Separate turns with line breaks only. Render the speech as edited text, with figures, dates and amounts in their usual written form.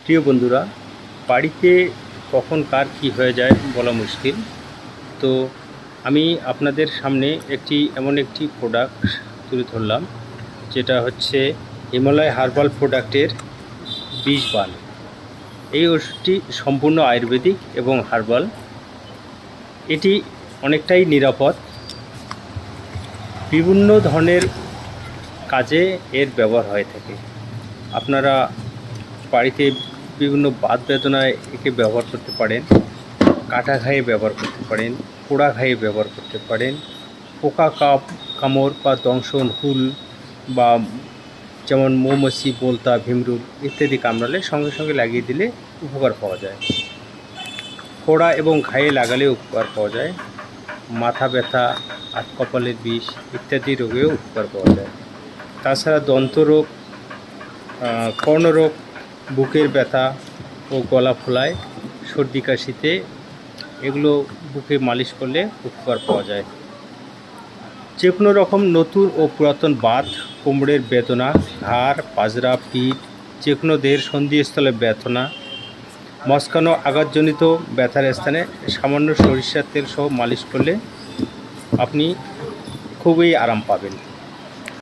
প্রিয় বন্ধুরা, বাড়িতে কখন কার কী হয়ে যায় বলা মুশকিল। তো আমি আপনাদের সামনে এমন একটি প্রোডাক্ট তুলে ধরলাম, যেটা হচ্ছে হিমালয় হার্বাল প্রোডাক্টের বিষবান। এই ওষুধটি সম্পূর্ণ আয়ুর্বেদিক এবং হার্বাল। এটি অনেকটাই নিরাপদ। বিভিন্ন ধরনের কাজে এর ব্যবহার হয়ে থাকে। আপনারা বাড়িতে বিভিন্ন বাত বেদনায় একে ব্যবহার করতে পারেন, কাটা ঘায়ে ব্যবহার করতে পারেন, পোড়া ঘায়ে ব্যবহার করতে পারেন, পোকা কামড় বা দংশন, হুল বা যেমন মৌমাছি, বোলতা, ভিমরুল ইত্যাদি কামড়ালে সঙ্গে সঙ্গে লাগিয়ে দিলে উপকার পাওয়া যায়। ফোড়া এবং ঘায়ে লাগালেও উপকার পাওয়া যায়। মাথা ব্যথা, হাত কপালের বিষ ইত্যাদি রোগেও উপকার পাওয়া যায়। তাছাড়া দন্তরোগ, কর্ণরোগ, বুকের ব্যথা ও গলা ফোলায়, সর্দি কাশিতে এগুলো বুকে মালিশ করলে উপকার পাওয়া যায়। যে কোনো রকম নতুন ও পুরাতন বাত, কোমরের বেদনা, ঘাড়, পাজরা, পিঠ, যে কোনো দেহের সন্ধিস্থলে ব্যথনা, মচকানো আঘাতজনিত ব্যথার স্থানে সামান্য সরিষার তেল সহ মালিশ করলে আপনি খুবই আরাম পাবেন।